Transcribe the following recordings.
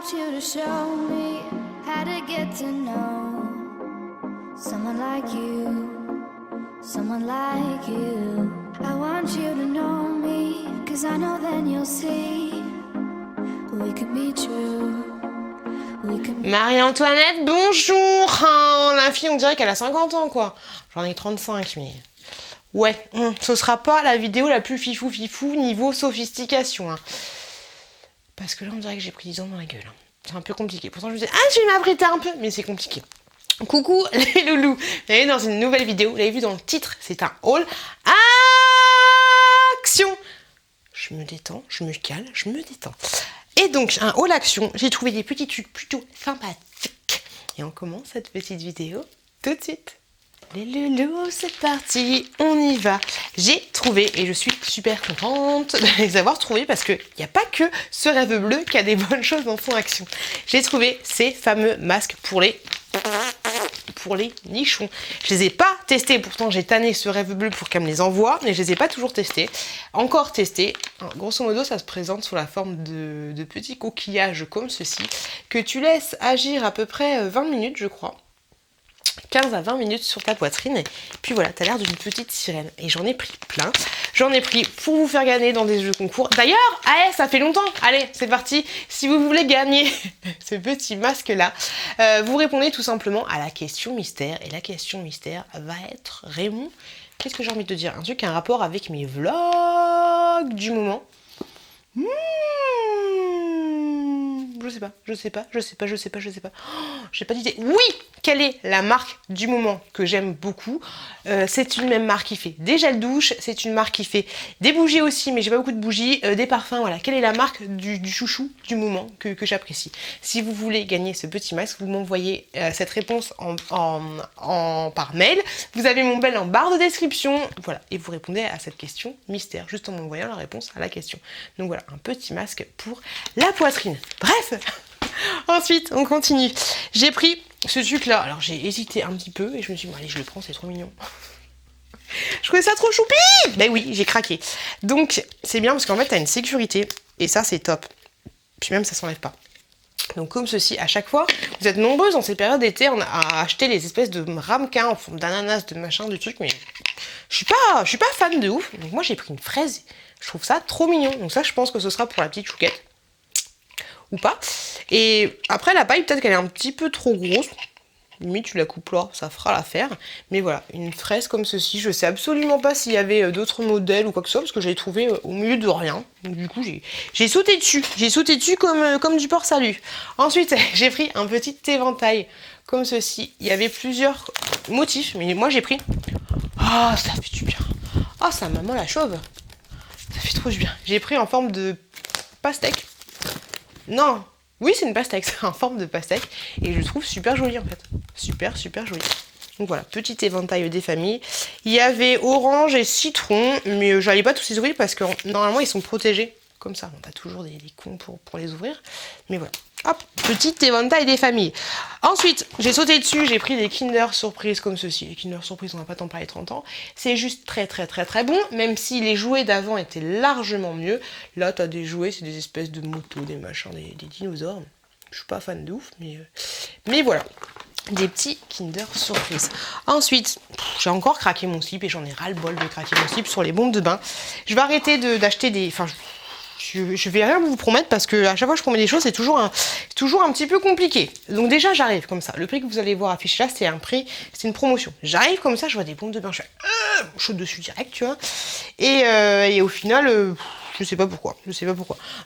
want you to show me how to get to know someone like you, someone like you. I want you to know me, 'cause I know then you'll see we could be true. Marie-Antoinette, bonjour. La fille, on dirait qu'elle a 50 ans, quoi. J'en ai 35, mais... Ouais, ce sera pas la vidéo la plus fifou niveau sophistication. Hein. Parce que là, on dirait que j'ai pris 10 ans dans la gueule. Hein. C'est un peu compliqué. Pourtant, je me disais, je vais m'apprêter un peu, mais c'est compliqué. Coucou les loulous. Bienvenue dans une nouvelle vidéo. Vous l'avez vu dans le titre, c'est un haul. Action. Je me détends, je me cale, je me détends. Et donc, un haul action, j'ai trouvé des petits trucs plutôt sympathiques. Et on commence cette petite vidéo tout de suite. Les loulous, c'est parti, on y va. J'ai trouvé, et je suis super contente de les avoir trouvés parce qu'il n'y a pas que ce rêve bleu qui a des bonnes choses dans son action. J'ai trouvé ces fameux masques pour les nichons. Je les ai pas testés, pourtant j'ai tanné ce rêve bleu pour qu'elle me les envoie, mais je les ai pas toujours testés. Encore testés. Grosso modo, ça se présente sous la forme de petits coquillages comme ceci, que tu laisses agir à peu près 20 minutes, je crois. 15 à 20 minutes sur ta poitrine, et puis voilà, t'as l'air d'une petite sirène. Et j'en ai pris plein. J'en ai pris pour vous faire gagner dans des jeux concours. D'ailleurs, ça fait longtemps. Allez, c'est parti. Si vous voulez gagner ce petit masque-là, vous répondez tout simplement à la question mystère. Et la question mystère va être, Raymond, qu'est-ce que j'ai envie de te dire? Un truc qui a un rapport avec mes vlogs du moment. Je sais pas. J'ai pas d'idée. Oui, quelle est la marque du moment que j'aime beaucoup? C'est une même marque qui fait des gels douche, c'est une marque qui fait des bougies aussi, mais j'ai pas beaucoup de bougies, des parfums, voilà. Quelle est la marque du chouchou du moment que j'apprécie? Si vous voulez gagner ce petit masque, vous m'envoyez cette réponse par mail. Vous avez mon mail en barre de description, voilà, et vous répondez à cette question mystère, juste en m'envoyant la réponse à la question. Donc voilà, un petit masque pour la poitrine. Bref, ensuite, on continue. J'ai pris ce truc-là. Alors, j'ai hésité un petit peu et je me suis dit, bon, allez, je le prends, c'est trop mignon. Je trouvais ça trop choupi. Ben oui, j'ai craqué. Donc, c'est bien parce qu'en fait, t'as une sécurité et ça, c'est top. Puis même, ça s'enlève pas. Donc, comme ceci, à chaque fois, vous êtes nombreuses dans ces périodes d'été à acheter les espèces de ramequins en forme d'ananas, de machin, de trucs, mais je suis pas fan de ouf. Donc, moi, j'ai pris une fraise. Je trouve ça trop mignon. Donc, ça, je pense que ce sera pour la petite chouquette. Ou pas. Et après la paille, peut-être qu'elle est un petit peu trop grosse. Limite, tu la coupes là, ça fera l'affaire. Mais voilà, une fraise comme ceci. Je sais absolument pas s'il y avait d'autres modèles ou quoi que ce soit, parce que je l'ai trouvé au milieu de rien. Donc du coup, j'ai sauté dessus. J'ai sauté dessus comme du porc salut. Ensuite, j'ai pris un petit éventail comme ceci. Il y avait plusieurs motifs, mais moi j'ai pris... Ah, ça fait du bien. Ah, ça maman la chauve. Ça fait trop du bien. J'ai pris en forme de pastèque. Non, oui, c'est une pastèque, c'est en forme de pastèque et je le trouve super joli en fait. Super joli. Donc voilà, petit éventail des familles. Il y avait orange et citron, mais j'allais pas tous les ouvrir parce que normalement ils sont protégés. Comme ça, on a toujours des cons pour les ouvrir. Mais voilà. Hop, petit éventail des familles. Ensuite, j'ai sauté dessus, j'ai pris des Kinder Surprise comme ceci. Les Kinder Surprise, on n'a pas tant parlé 30 ans. C'est juste très bon, même si les jouets d'avant étaient largement mieux. Là, t'as des jouets, c'est des espèces de motos, des machins, des dinosaures. Je suis pas fan de ouf, mais voilà. Des petits Kinder Surprise. Ensuite, j'ai encore craqué mon slip et j'en ai ras-le-bol de craquer mon slip sur les bombes de bain. Je vais arrêter d'acheter des... Enfin, je vais rien vous promettre parce que à chaque fois que je promets des choses, c'est toujours un petit peu compliqué. Donc déjà, j'arrive comme ça. Le prix que vous allez voir affiché là, c'est une promotion. J'arrive comme ça, je vois des bombes de bain, je suis chaude dessus direct, tu vois. Et au final, je sais pas pourquoi.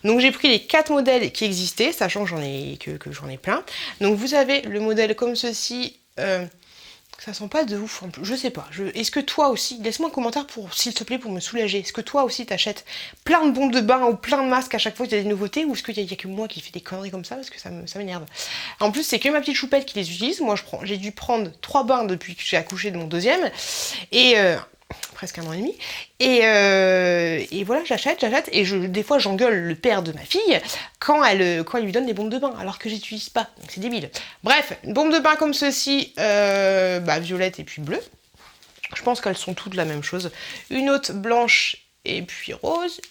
Donc j'ai pris les 4 modèles qui existaient, sachant que j'en ai plein. Donc vous avez le modèle comme ceci. Ça sent pas de ouf en plus, je sais pas. Est-ce que toi aussi, laisse-moi un commentaire s'il te plaît, pour me soulager. Est-ce que toi aussi t'achètes plein de bombes de bain ou plein de masques à chaque fois qu'il y a des nouveautés, ou est-ce qu'il y a que moi qui fais des conneries comme ça, parce que ça m'énerve. En plus, c'est que ma petite choupette qui les utilise. Moi, j'ai dû prendre 3 bains depuis que j'ai accouché de mon deuxième, et presque 1 an et demi. Et voilà, j'achète, et des fois j'engueule le père de ma fille quand elle lui donne des bombes de bain, alors que j'utilise pas. Donc c'est débile. Bref, une bombe de bain comme ceci, violette et puis bleue. Je pense qu'elles sont toutes la même chose. Une autre blanche et puis rose,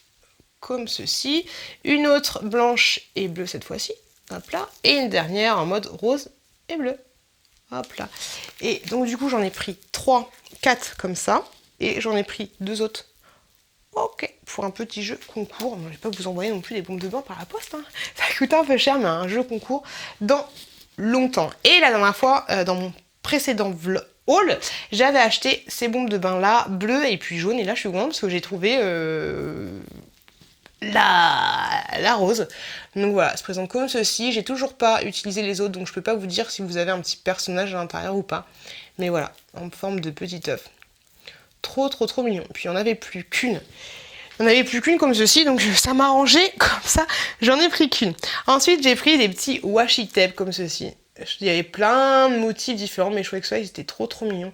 comme ceci. Une autre blanche et bleue cette fois-ci. Hop là. Et une dernière en mode rose et bleu. Hop là. Et donc du coup j'en ai pris 3, 4 comme ça. Et j'en ai pris 2 autres. Ok, pour un petit jeu concours. Je vais pas vous envoyer non plus des bombes de bain par la poste. Hein. Ça coûte un peu cher, mais un jeu concours dans longtemps. Et la dernière fois, dans mon précédent haul, j'avais acheté ces bombes de bain là, bleues et puis jaunes. Et là, je suis contente parce que j'ai trouvé la rose. Donc voilà, elle se présente comme ceci. J'ai toujours pas utilisé les autres, donc je peux pas vous dire si vous avez un petit personnage à l'intérieur ou pas. Mais voilà, en forme de petit œuf. Trop mignon. Puis il n'y en avait plus qu'une. Il n'y en avait plus qu'une comme ceci, donc ça m'a arrangé comme ça. J'en ai pris qu'une. Ensuite, j'ai pris des petits washi tape comme ceci. Il y avait plein de motifs différents, mais je trouvais que ça, ils étaient trop mignons.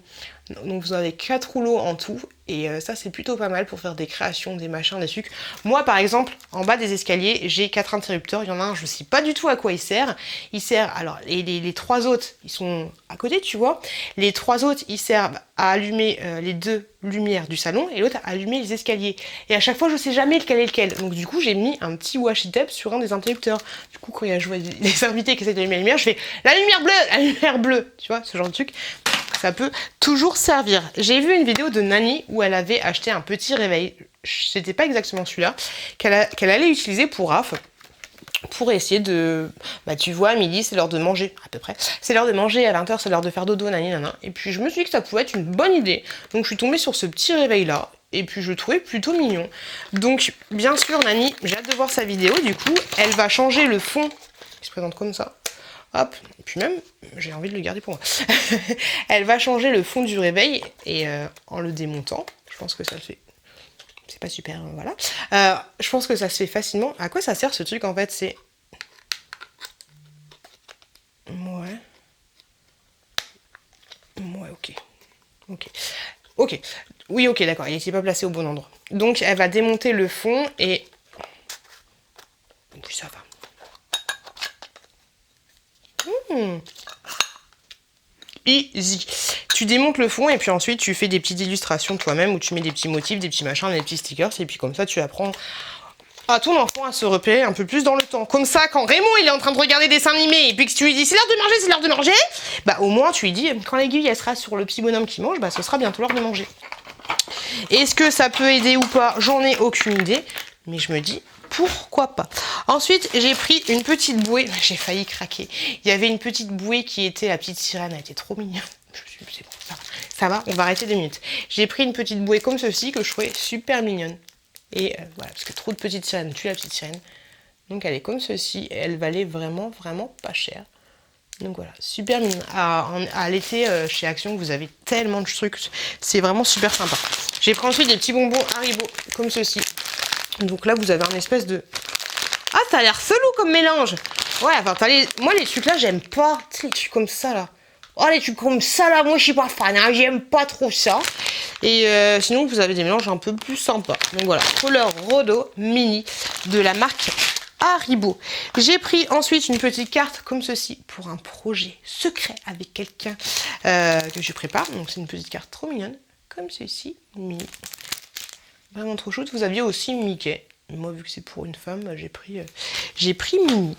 Donc vous avez 4 rouleaux en tout, et ça c'est plutôt pas mal pour faire des créations, des machins, des trucs. Moi par exemple, en bas des escaliers, j'ai 4 interrupteurs. Il y en a un, je sais pas du tout à quoi il sert. Il sert, alors les 3 autres, ils sont à côté, tu vois. Les 3 autres, ils servent à allumer les 2 lumières du salon, et l'autre à allumer les escaliers. Et à chaque fois, je sais jamais lequel est lequel. Donc du coup, j'ai mis un petit washi tape sur un des interrupteurs. Du coup, quand il y a les invités qui essaient d'allumer la lumière, je fais la lumière bleue, tu vois, ce genre de truc. Ça peut toujours servir. J'ai vu une vidéo de Nani où elle avait acheté un petit réveil, c'était pas exactement celui-là, qu'elle allait utiliser pour Raph, pour essayer de... Bah tu vois, à midi, c'est l'heure de manger, à peu près. C'est l'heure de manger, à 20h, c'est l'heure de faire dodo, nani, nana. Et puis je me suis dit que ça pouvait être une bonne idée. Donc je suis tombée sur ce petit réveil-là, et puis je le trouvais plutôt mignon. Donc, bien sûr, Nani, j'ai hâte de voir sa vidéo, du coup, elle va changer le fond, qui se présente comme ça. Hop, et puis même, j'ai envie de le garder pour moi. Elle va changer le fond du réveil et en le démontant, je pense que ça le fait. C'est pas super, voilà. Je pense que ça se fait facilement. À quoi ça sert ce truc en fait? C'est. Ouais. Ouais, ok. Ok. Ok. Oui, ok, d'accord, il n'était pas placé au bon endroit. Donc elle va démonter le fond et. Oui, ça va. Easy. Tu démontes le fond et puis ensuite tu fais des petites illustrations toi-même où tu mets des petits motifs, des petits machins, des petits stickers et puis comme ça tu apprends à ton enfant à se repérer un peu plus dans le temps. Comme ça, quand Raymond il est en train de regarder des dessins animés et puis que tu lui dis c'est l'heure de manger, c'est l'heure de manger, bah au moins tu lui dis quand l'aiguille elle sera sur le petit bonhomme qui mange, bah ce sera bientôt l'heure de manger. Est-ce que ça peut aider ou pas? J'en ai aucune idée, mais je me dis pourquoi pas. Ensuite, j'ai pris une petite bouée. J'ai failli craquer. Il y avait une petite bouée qui était la petite sirène. Elle était trop mignonne. C'est bon, ça va, on va arrêter 2 minutes. J'ai pris une petite bouée comme ceci que je trouvais super mignonne. Et voilà, parce que trop de petites sirènes tue la petite sirène. Donc elle est comme ceci. Et elle valait vraiment pas cher. Donc voilà, super mignon. À l'été, chez Action, vous avez tellement de trucs. C'est vraiment super sympa. J'ai pris ensuite des petits bonbons Haribo comme ceci. Donc là, vous avez un espèce de... Ah, ça a l'air chelou comme mélange. Ouais, enfin, moi, les trucs là, j'aime pas. Tu sais, les trucs comme ça, là. Oh, les trucs comme ça, là, moi, je suis pas fan. Hein. J'aime pas trop ça. Et sinon, vous avez des mélanges un peu plus sympas. Donc voilà, couleur Rodo Mini de la marque Haribo. J'ai pris ensuite une petite carte comme ceci pour un projet secret avec quelqu'un que je prépare. Donc c'est une petite carte trop mignonne, comme ceci, mini. Vraiment trop chouette. Vous aviez aussi Mickey. Moi, vu que c'est pour une femme, j'ai pris Minnie.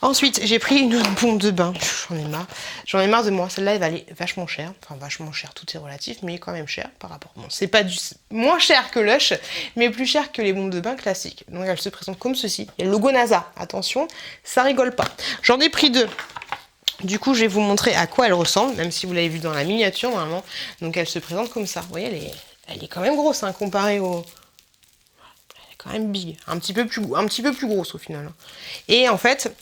Ensuite, j'ai pris une autre bombe de bain. J'en ai marre. J'en ai marre de moi. Celle-là, elle valait vachement cher. Enfin, vachement cher. Tout est relatif, mais quand même cher par rapport. Bon, c'est pas moins cher que Lush, mais plus cher que les bombes de bain classiques. Donc, elle se présente comme ceci. Il y a le logo NASA. Attention, ça rigole pas. J'en ai pris 2. Du coup, je vais vous montrer à quoi elle ressemble, même si vous l'avez vu dans la miniature, normalement. Donc, elle se présente comme ça. Vous voyez, elle est quand même grosse, hein, comparée au... Elle est quand même big. Un petit peu plus grosse, au final. Et en fait,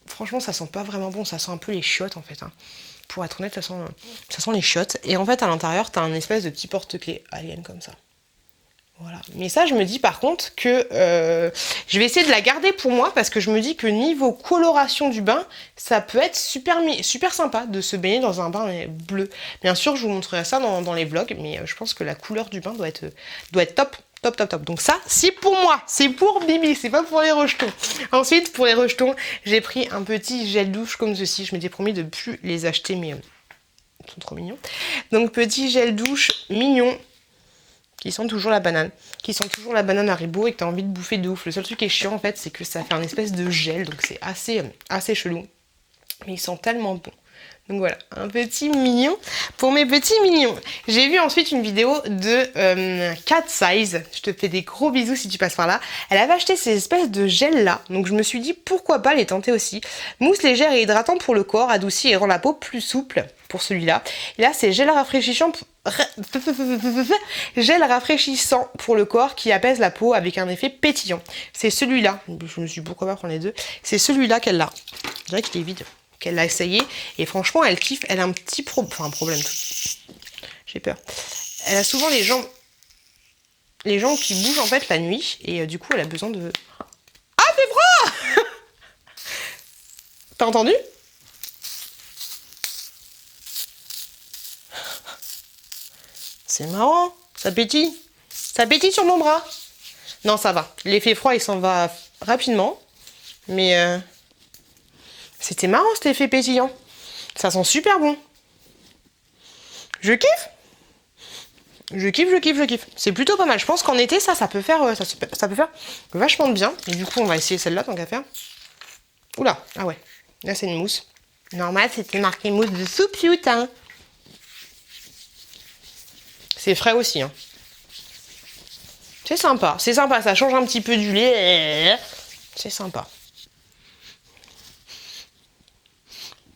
franchement, ça sent pas vraiment bon. Ça sent un peu les chiottes, en fait. Hein. Pour être honnête, ça sent les chiottes. Et en fait, à l'intérieur, t'as un espèce de petit porte-clés alien, comme ça. Voilà. Mais ça, je me dis par contre que je vais essayer de la garder pour moi parce que je me dis que niveau coloration du bain, ça peut être super sympa de se baigner dans un bain bleu. Bien sûr, je vous montrerai ça dans les vlogs, mais je pense que la couleur du bain doit être top. Donc ça, c'est pour moi, c'est pour Bibi, c'est pas pour les rejetons. Ensuite, pour les rejetons, j'ai pris un petit gel douche comme ceci. Je m'étais promis de plus les acheter, mais ils sont trop mignons. Donc petit gel douche mignon, qui sent toujours la banane. Qui sent toujours la banane Haribo et que t'as envie de bouffer de ouf. Le seul truc qui est chiant en fait, c'est que ça fait un espèce de gel, donc c'est assez chelou. Mais il sent tellement bon. Donc voilà, un petit mignon pour mes petits mignons. J'ai vu ensuite une vidéo de Cat Size. Je te fais des gros bisous si tu passes par là. Elle avait acheté ces espèces de gel là. Donc je me suis dit pourquoi pas les tenter aussi. Mousse légère et hydratante pour le corps, adoucit et rend la peau plus souple pour celui-là. Et là c'est gel rafraîchissant pour le corps qui apaise la peau avec un effet pétillant. C'est celui-là. Je me suis dit pourquoi pas prendre les deux. C'est celui-là qu'elle a. Je dirais qu'il est vide. Qu'elle l'a essayé et franchement elle kiffe. Elle a un petit un problème, j'ai peur, elle a souvent les jambes qui bougent en fait la nuit et du coup elle a besoin de... Ah c'est froid. T'as entendu? C'est marrant, ça pétille sur mon bras. Non ça va, l'effet froid il s'en va rapidement mais c'était marrant cet effet pétillant. Ça sent super bon. Je kiffe. Je kiffe. C'est plutôt pas mal. Je pense qu'en été, ça peut faire vachement de bien. Et du coup, on va essayer celle-là tant qu'à faire. Oula, ah ouais. Là, c'est une mousse. Normal, c'était marqué mousse de soupe hein. C'est frais aussi. Hein. C'est sympa. Ça change un petit peu du lait. C'est sympa.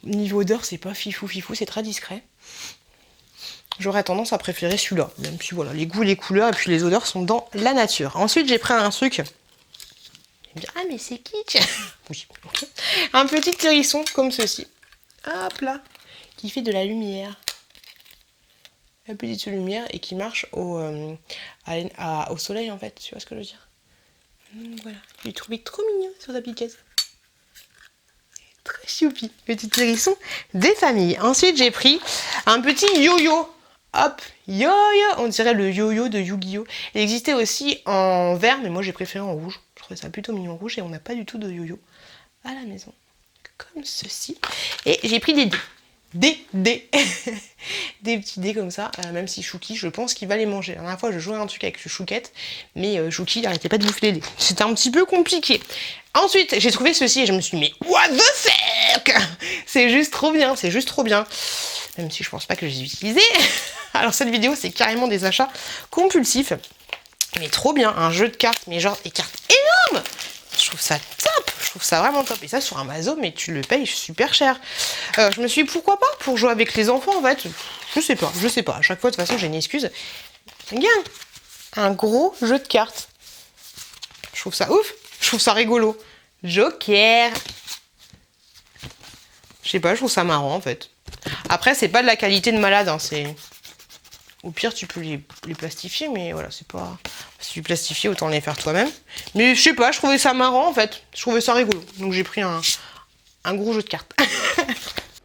Niveau odeur, c'est pas fifou, c'est très discret. J'aurais tendance à préférer celui-là, même si voilà, les goûts, les couleurs et puis les odeurs sont dans la nature. Ensuite, j'ai pris un truc. Ah mais c'est kitsch. Oui. Okay. Un petit hérisson comme ceci. Hop là, qui fait de la lumière. La petite lumière et qui marche au soleil en fait. Tu vois ce que je veux dire? Voilà, je l'ai trouvé trop mignon sur sa piquette. Très choupi, petit hérisson des familles. Ensuite, j'ai pris un petit yo-yo. Hop, yo-yo, on dirait le yo-yo de Yu-Gi-Oh! Il existait aussi en vert, mais moi j'ai préféré en rouge. Je trouvais ça plutôt mignon en rouge et on n'a pas du tout de yo-yo à la maison. Comme ceci. Et j'ai pris des dés. Des petits dés comme ça, même si Chouki, je pense qu'il va les manger. La dernière fois, je jouais un truc avec Chouquette, mais Chouki n'arrêtait pas de bouffer les dés. C'était un petit peu compliqué. Ensuite, j'ai trouvé ceci et je me suis dit, mais what the fuck? C'est juste trop bien, Même si je pense pas que je les ai utilisés. Alors cette vidéo, c'est carrément des achats compulsifs. Mais trop bien, un jeu de cartes, mais genre des cartes énormes. Je trouve ça top, je trouve ça vraiment top. Et ça sur Amazon, mais tu le payes super cher. Je me suis dit pourquoi pas pour jouer avec les enfants en fait. Je sais pas. À chaque fois de toute façon j'ai une excuse. Regarde, un gros jeu de cartes. Je trouve ça ouf, je trouve ça rigolo. Joker. Je sais pas, je trouve ça marrant en fait. Après c'est pas de la qualité de malade, hein, c'est... Au pire, tu peux les plastifier, mais voilà, c'est pas... Si tu plastifies, autant les faire toi-même. Mais je sais pas, je trouvais ça marrant, en fait. Je trouvais ça rigolo. Donc j'ai pris un gros jeu de cartes.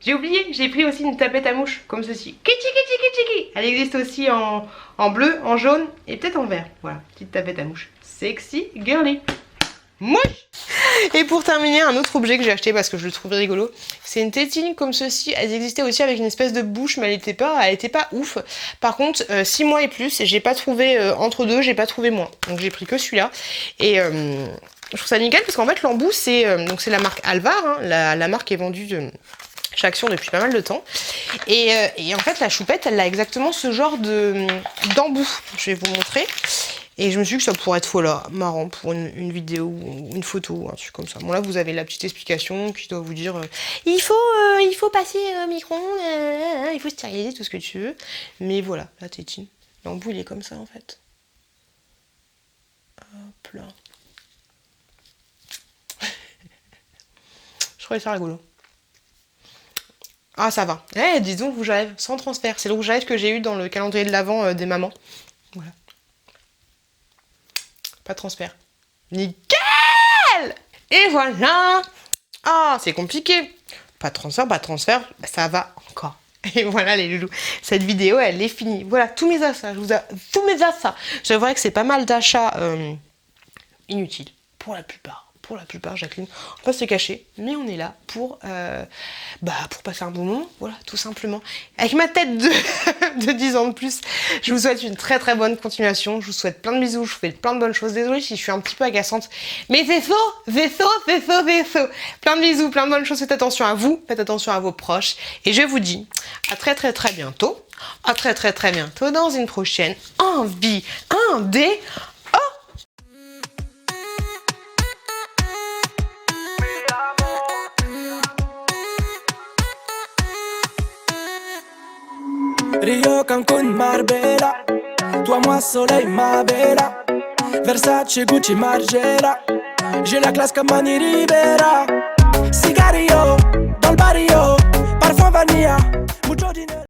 J'ai oublié, j'ai pris aussi une tapette à mouche, comme ceci. Kitchi. Elle existe aussi en bleu, en jaune et peut-être en vert. Voilà, petite tapette à mouche. Sexy, girly. Mouche. Et pour terminer, un autre objet que j'ai acheté parce que je le trouvais rigolo, c'est une tétine comme ceci. Elle existait aussi avec une espèce de bouche, mais elle était pas ouf. Par contre, 6 mois et plus, j'ai pas trouvé entre deux, j'ai pas trouvé moins. Donc j'ai pris que celui-là. Et je trouve ça nickel parce qu'en fait l'embout c'est la marque Alvar, hein. La marque est vendue chez Action depuis pas mal de temps. Et en fait la choupette, elle a exactement ce genre d'embout. Je vais vous montrer. Et je me suis dit que ça pourrait être voilà, marrant pour une vidéo ou une photo, un truc comme ça. Bon là vous avez la petite explication qui doit vous dire il faut passer au micro-ondes, il faut stériliser tout ce que tu veux. Mais voilà, la tétine. L'embout il est comme ça en fait. Hop là. Je trouvais ça rigolo. Ah ça va. Eh disons le rouge à lèvres sans transfert. C'est le rouge à lèvres que j'ai eu dans le calendrier de l'Avent des mamans. Voilà. Pas de transfert. Nickel! Et voilà! Ah, c'est compliqué. Pas de transfert, ça va encore. Et voilà les loulous. Cette vidéo, elle est finie. Voilà, tous mes achats. Tous mes achats. J'avouerais que c'est pas mal d'achats inutiles. Pour la plupart. pour la plupart, Jacqueline. On va pas se cacher, mais on est là pour passer un bon moment, voilà, tout simplement. Avec ma tête de 10 ans de plus, je vous souhaite une très très bonne continuation. Je vous souhaite plein de bisous, je vous fais plein de bonnes choses. Désolée si je suis un petit peu agaçante, mais c'est faux. Plein de bisous, plein de bonnes choses. Faites attention à vous, faites attention à vos proches. Et je vous dis à très très très bientôt. À très très très bientôt dans une prochaine envie, un dé. Rio, Cancun, Marbella. Toi, moi, soleil, ma bella. Versace, Gucci, Margiela. J'ai la classe comme Mani Rivera. Cigarillo, dans le barrio. Parfum vanilla, mucho dinero.